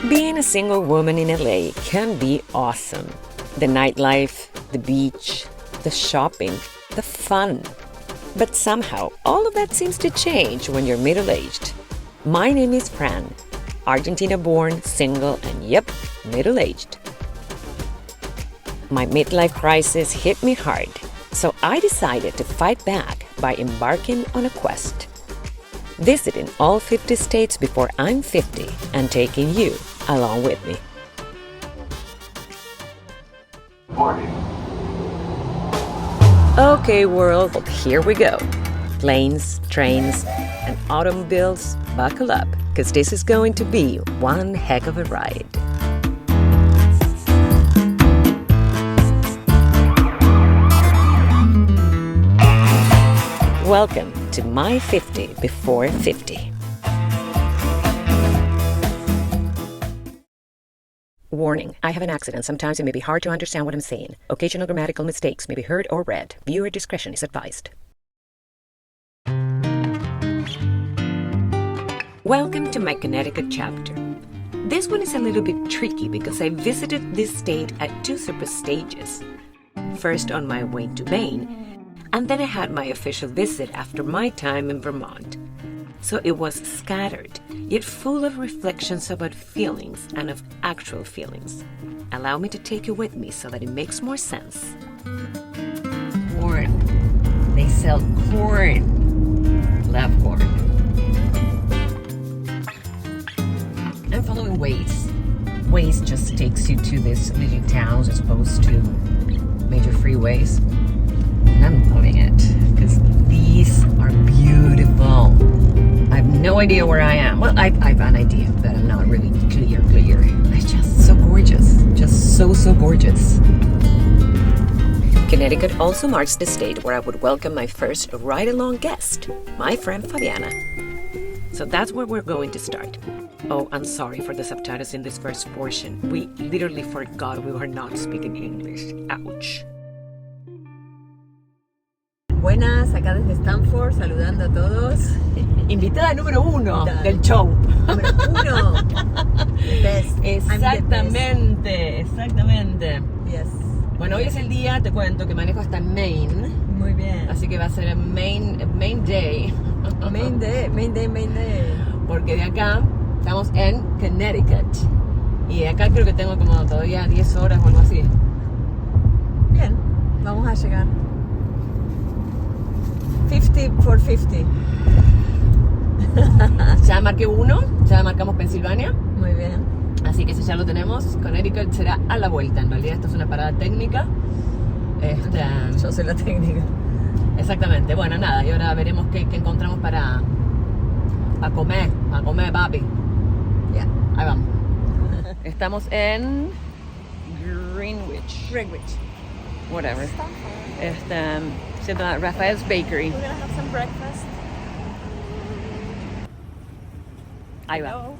Being a single woman in LA can be awesome. The nightlife, the beach, the shopping, the fun. But somehow, all of that seems to change when you're middle-aged. My name is Fran, Argentina-born, single, and yep, middle-aged. My midlife crisis hit me hard, so I decided to fight back by embarking on a quest. Visiting all 50 states before I'm 50 and taking you along with me. Okay, world, here we go. Planes, trains, and automobiles, buckle up, because this is going to be one heck of a ride. Welcome to My 50 Before 50. Warning, I have an accent. Sometimes it may be hard to understand what I'm saying. Occasional grammatical mistakes may be heard or read. Viewer discretion is advised. Welcome to my Connecticut chapter. This one is a little bit tricky because I visited this state at two separate stages. First on my way to Maine, and then I had my official visit after my time in Vermont. So it was scattered, yet full of reflections about feelings and of actual feelings. Allow me to take you with me so that it makes more sense. Corn. They sell corn. Love corn. I'm following Waze. Waze just takes you to these little towns as opposed to major freeways. And I'm loving it because these are beautiful. I have no idea where I am. Well, I've an idea, but I'm not really clear. It's just so gorgeous. Just so gorgeous. Connecticut also marks the state where I would welcome my first ride-along guest, my friend Fabiana. So that's where we're going to start. Oh, I'm sorry for the subtitles in this first portion. We literally forgot we were not speaking English. Ouch. Buenas, acá desde Stanford, saludando a todos. Invitada número 1 del show. Número 1. Best. Exactamente. Yes. Bueno, hoy es el día, te cuento, que manejo hasta Maine. Muy bien. Así que va a ser Maine Day. Main day. Porque de acá estamos en Connecticut. Y de acá creo que tengo como todavía 10 horas o algo así. Bien, vamos a llegar. 50 for 50. Ya marqué uno, ya marcamos Pensilvania. Muy bien. Así que ese ya lo tenemos. Connecticut será a la vuelta. En realidad esto es una parada técnica. Yo soy la técnica. Exactamente. Bueno, nada. Y ahora veremos qué encontramos para comer. A comer, papi. Ya. Ahí vamos. Estamos en Greenwich. Whatever. Se llama Raphael's Bakery. We're gonna have some breakfast. Ahí va.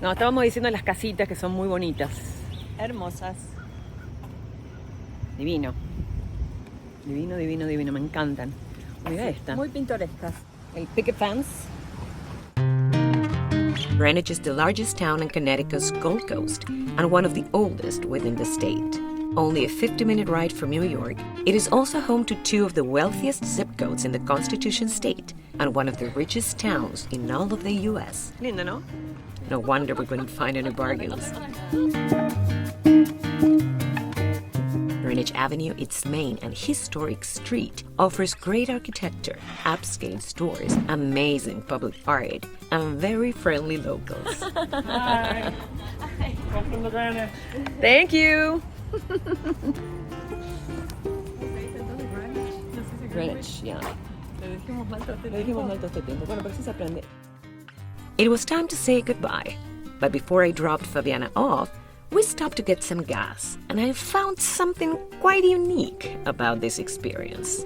No, estábamos diciendo las casitas que son muy bonitas. Hermosas. Divino, me encantan. Mira esta. Muy pintorescas. El picket fence. Greenwich is the largest town in Connecticut's Gold Coast and one of the oldest within the state. Only a 50-minute ride from New York, it is also home to two of the wealthiest zip codes in the Constitution state and one of the richest towns in all of the U.S. Linda, no? No wonder we couldn't find any bargains. Greenwich Avenue, its main and historic street, offers great architecture, upscale stores, amazing public art, and very friendly locals. Hi. Welcome to Greenwich. Thank you. Greenwich, yeah. It was time to say goodbye, but before I dropped Fabiana off, we stopped to get some gas, and I found something quite unique about this experience.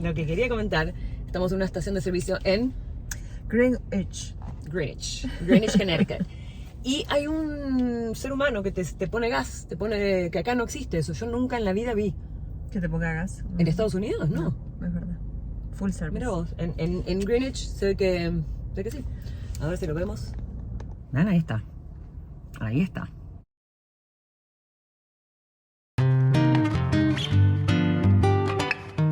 Lo que quería comentar, estamos en una estación de servicio en Greenwich, Connecticut. Y hay un ser humano que te pone gas, te pone que acá no existe eso. Yo nunca en la vida vi. Que te ponga gas. En Estados Unidos, no. Es verdad. Full service. Mira vos, en Greenwich sé que sí. A ver si lo vemos. Ven, ahí está. Ahí está.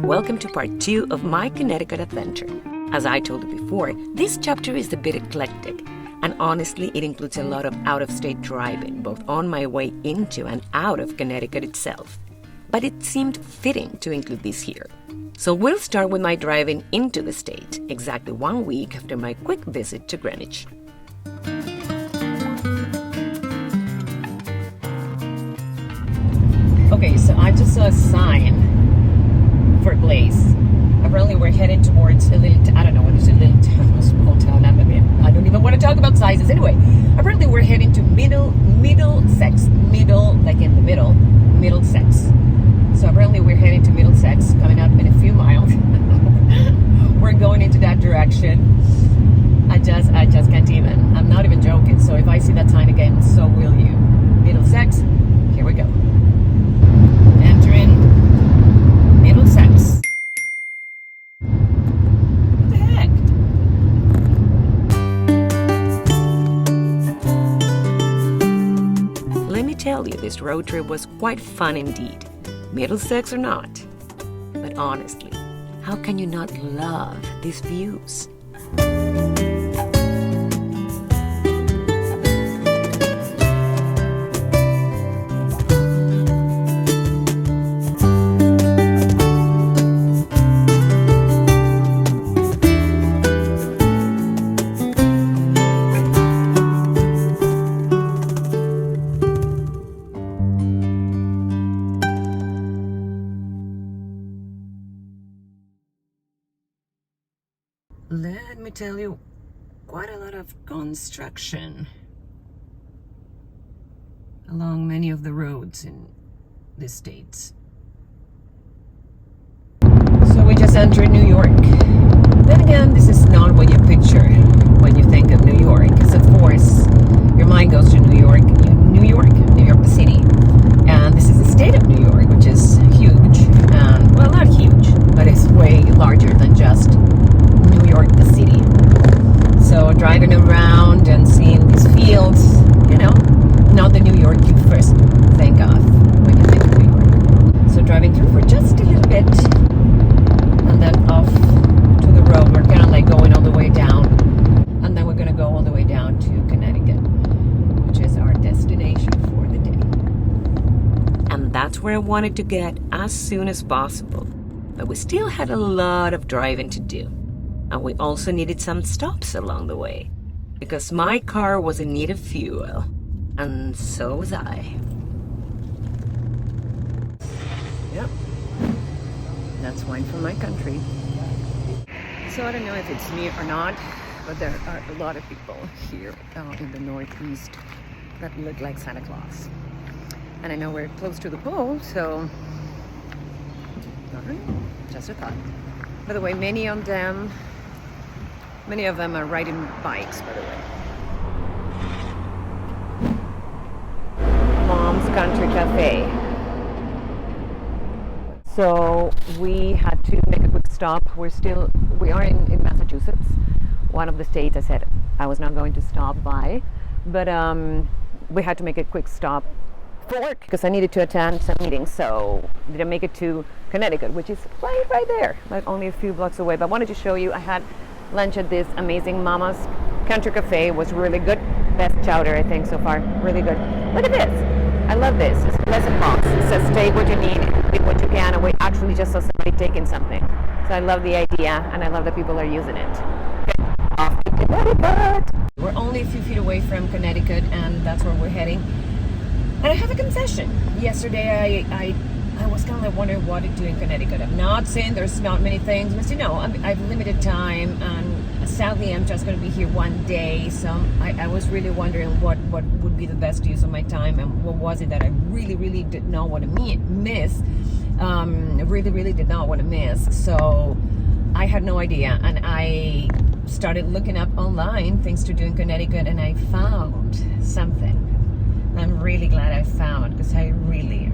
Welcome to part 2 of my Connecticut adventure. As I told you before, this chapter is a bit eclectic, and honestly, it includes a lot of out-of-state driving, both on my way into and out of Connecticut itself. But it seemed fitting to include this here. So we'll start with my driving into the state, exactly 1 week after my quick visit to Greenwich. Okay, so I just saw a sign for a place. Apparently we're heading towards a little, I don't know what is a little town, a small town. I don't even want to talk about sizes. Anyway, apparently we're heading to Middlesex, like in the Middlesex. So apparently we're heading to Middlesex, coming up in a few miles. We're going into that direction. I just can't even. I'm not even joking. So if I see that sign again, so will you. Middlesex, here we go. Entering Middlesex. What the heck? Let me tell you, this road trip was quite fun indeed. Middlesex or not. But honestly, how can you not love these views? Let me tell you, quite a lot of construction along many of the roads in the states. So we just entered New York. Then again, this is not what you picture when you think of New York, because of course your mind goes to New York the city. And this is the state of New York, which is huge. And, well, not huge, but it's way larger than just New York, the city. So driving around and seeing these fields, not the New York you first think of when you think of New York. So driving through for just a little bit, and then off to the road. We're kind of like going all the way down, and then we're going to go all the way down to Connecticut, which is our destination for the day. And that's where I wanted to get as soon as possible. But we still had a lot of driving to do. And we also needed some stops along the way, because my car was in need of fuel, and so was I. Yep, that's wine from my country. So I don't know if it's me or not, but there are a lot of people here in the Northeast that look like Santa Claus. And I know we're close to the pole, so just a thought. By the way, many of them are riding bikes, by the way. Mom's Country Cafe. So we had to make a quick stop. We are in Massachusetts, one of the states I said I was not going to stop by, but we had to make a quick stop for work because I needed to attend some meetings. So didn't make it to Connecticut, which is right there, like only a few blocks away. But I wanted to show you, I had lunch at this amazing Mama's Country Cafe. It was really good. Best chowder, I think, so far. Really good. Look at this. I love this. It's a pleasant box. It says take what you need, take what you can, and we actually just saw somebody taking something. So I love the idea, and I love that people are using it. Okay. Off to Connecticut. We're only a few feet away from Connecticut, and that's where we're heading. And I have a confession. Yesterday, I was kind of like wondering what to do in Connecticut. I'm not saying there's not many things, but I've limited time, and sadly I'm just going to be here one day. So I was really wondering what would be the best use of my time, and what was it that I really did not want to miss. Really did not want to miss. So I had no idea, and I started looking up online things to do in Connecticut, and I found something. I'm really glad I found, because I really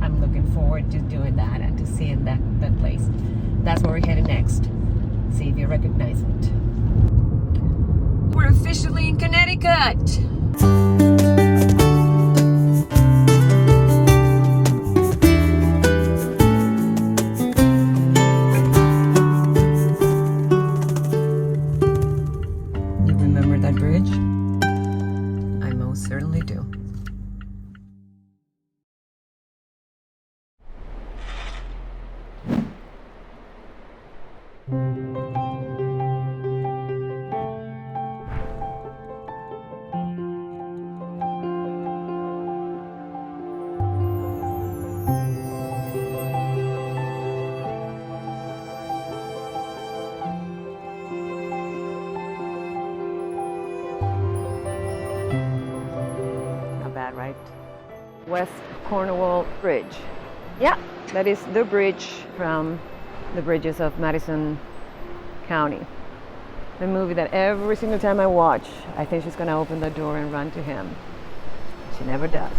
I'm looking forward forward to doing that and to seeing that place. That's where we're heading next. See if you recognize it. We're officially in Connecticut. You remember that bridge? I most certainly do. Right? West Cornwall Bridge. Yeah, that is the bridge from the bridges of Madison County. The movie that every single time I watch, I think she's gonna open the door and run to him. She never does.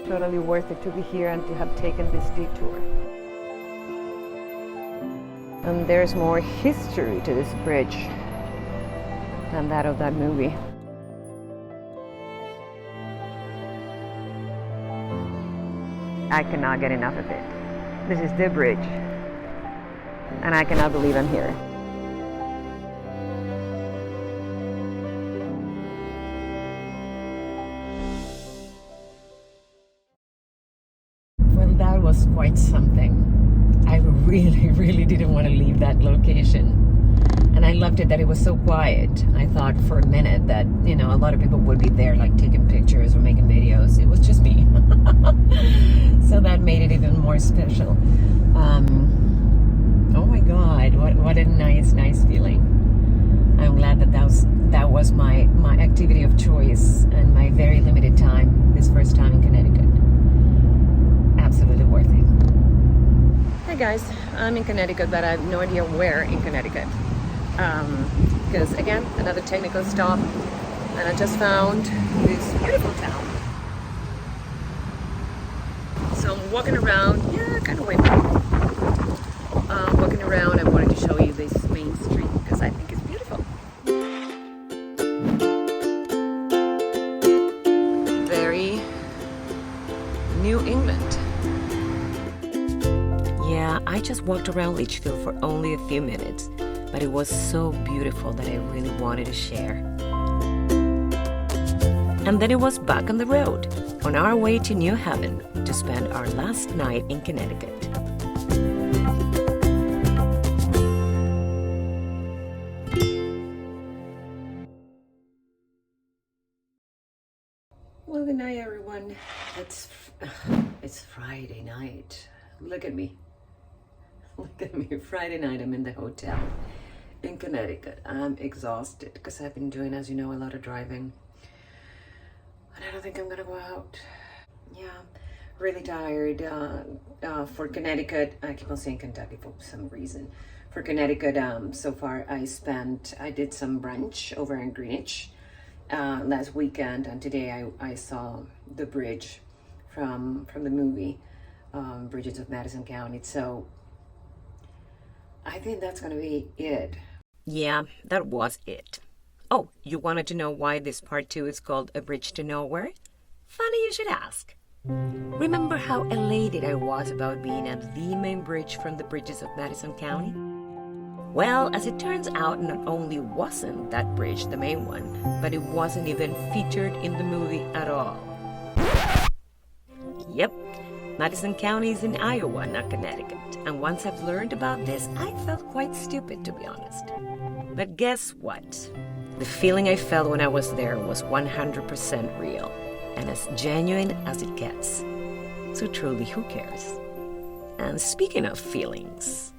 Totally worth it to be here and to have taken this detour. And there's more history to this bridge than that of that movie. I cannot get enough of it. This is the bridge, and I cannot believe I'm here. Well, that was quite something. I really didn't want to leave that location. And I loved it that it was so quiet. I thought for a minute that, you know, a lot of people would be there like taking pictures or making videos. It was just me. So that made it even more special. Oh my God, what a nice feeling. I'm glad that was my activity of choice and my very limited time, this first time in Connecticut. Absolutely worth it. Hey guys, I'm in Connecticut, but I have no idea where in Connecticut. Because again, another technical stop, and I just found this beautiful town. So I'm walking around, kind of windy. Walking around, I wanted to show you this main street because I think it's beautiful. Very New England. Yeah, I just walked around Litchfield for only a few minutes. But it was so beautiful that I really wanted to share. And then it was back on the road, on our way to New Haven to spend our last night in Connecticut. Well, good night, everyone. It's Friday night. Look at me. Look at me. Friday night, I'm in the hotel in Connecticut. I'm exhausted because I've been doing, as you know, a lot of driving. And I don't think I'm gonna go out. Yeah, really tired. For Connecticut, I keep on saying Kentucky for some reason. For Connecticut, so far I did some brunch over in Greenwich last weekend, and today I saw the bridge from the movie Bridges of Madison County. So I think that's gonna be it. Yeah, that was it. Oh, you wanted to know why this part 2 is called A Bridge to Nowhere? Funny you should ask. Remember how elated I was about being at the main bridge from the Bridges of Madison County? Well, as it turns out, not only wasn't that bridge the main one, but it wasn't even featured in the movie at all. Yep, Madison County is in Iowa, not Connecticut. And once I've learned about this, I felt quite stupid, to be honest. But guess what? The feeling I felt when I was there was 100% real, and as genuine as it gets. So truly, who cares? And speaking of feelings...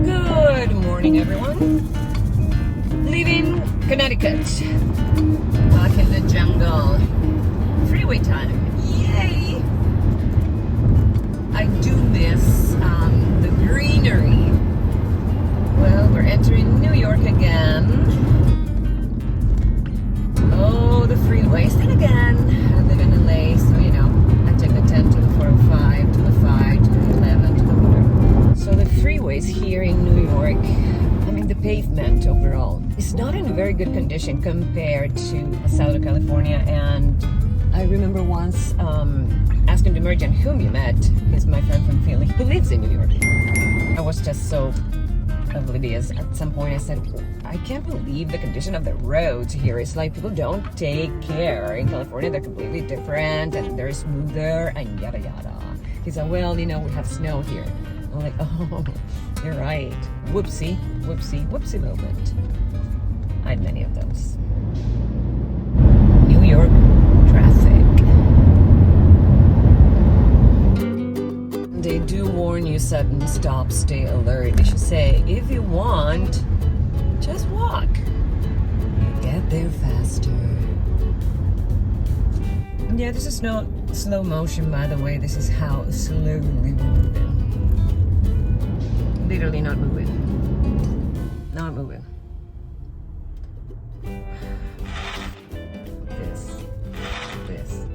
Good morning, everyone. Leaving Connecticut. Back in the jungle. Freeway time. Yay! I do miss the greenery. Well, we're entering New York again. Oh, the freeways. Then again, I live in LA, so you know, I take the 10 to the 405, to the 5, to the 11, to the whatever. So the freeways here in New York, I mean the pavement overall, is not in a very good condition compared to Southern California. And I remember once asking the merchant whom you met, he's my friend from Philly, who lives in New York. I was just so oblivious. At some point I said, I can't believe the condition of the roads here. It's like people don't take care. In California they're completely different and they're smoother and yada yada. He said, well, you know, we have snow here. I'm like, oh, you're right. Whoopsie, whoopsie, whoopsie moment. I had many of those. New York traffic. They do warn you, sudden stop, stay alert. They should say, if you want, just walk. You get there faster. Yeah, this is not slow motion, by the way. This is how slowly we're moving. Literally not moving. Not moving. This.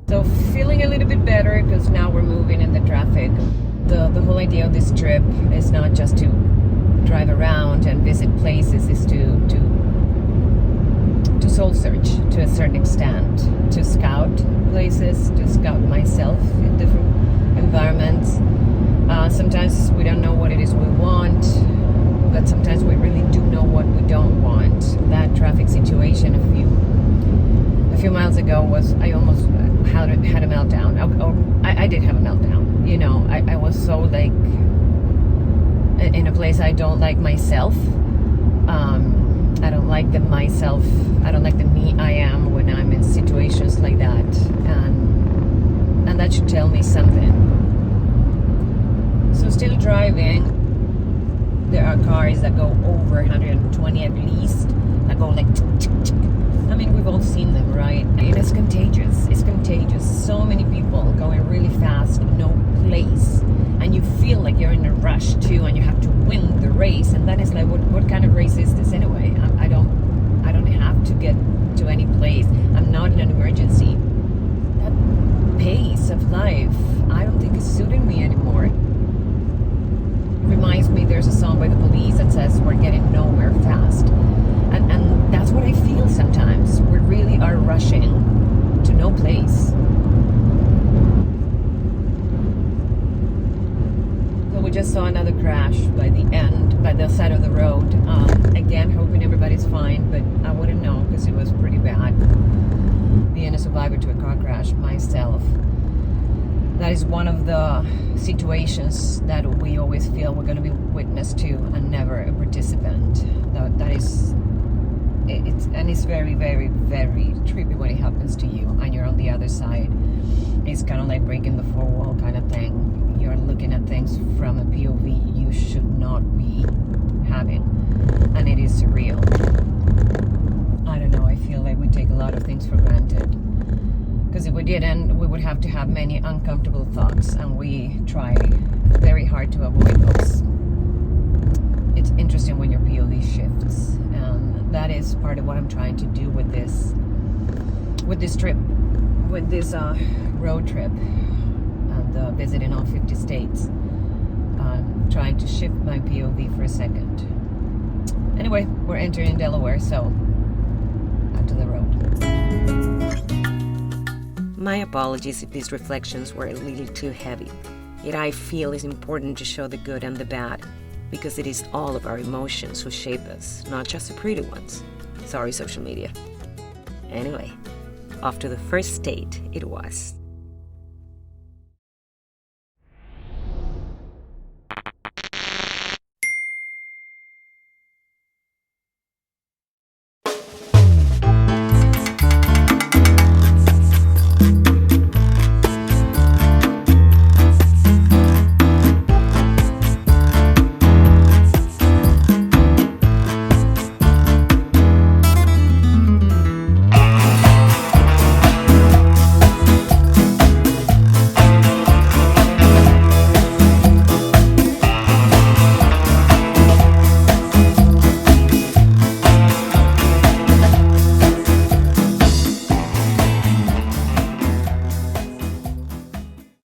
So feeling a little bit better because now we're moving in the traffic. The whole idea of this trip is not just to drive around and visit places, is to soul search to a certain extent, to scout places, to scout myself in different environments. Sometimes we don't know what it is we want, but sometimes we really do know what we don't want. That traffic situation a few miles ago was, I almost had a meltdown. I did have a meltdown. You know, I was so like in a place I don't like myself. I don't like the myself. I don't like the me I am when I'm in situations like that, and that should tell me something. So still driving, there are cars that go over 120 at least, that go like tick, tick, tick. I mean, we've all seen them, right? And it's contagious. It's contagious. So many people going really fast, no place, and you feel like you're in a rush too, and you have to win the race. And that is like, what kind of race is this anyway? I don't have to get to any place. I'm not in an emergency. That pace of life, I don't think is suiting me anymore. It reminds me, there's a song by the Police that says we're getting nowhere fast. And that's what I feel sometimes. We really are rushing to no place. So we just saw another crash by the side of the road. Again, hoping everybody's fine, but I wouldn't know because it was pretty bad. Being a survivor to a car crash myself, that is one of the situations that we always feel we're going to be witness to and never a participant. That is... It's very, very, very trippy when it happens to you and you're on the other side. It's kind of like breaking the fourth wall kind of thing. You're looking at things from a POV you should not be having, and it is surreal. I don't know, I feel like we take a lot of things for granted, because if we didn't, we would have to have many uncomfortable thoughts, and we try very hard to avoid those. It's interesting when your POV shifts, and that is part of what I'm trying to do with this trip, with this road trip, and visiting all 50 states. Trying to shift my POV for a second. Anyway, we're entering Delaware, so out to the road. My apologies if these reflections were a little too heavy. Yet I feel it's important to show the good and the bad, because it is all of our emotions who shape us, not just the pretty ones. Sorry, social media. Anyway, off to the first state it was.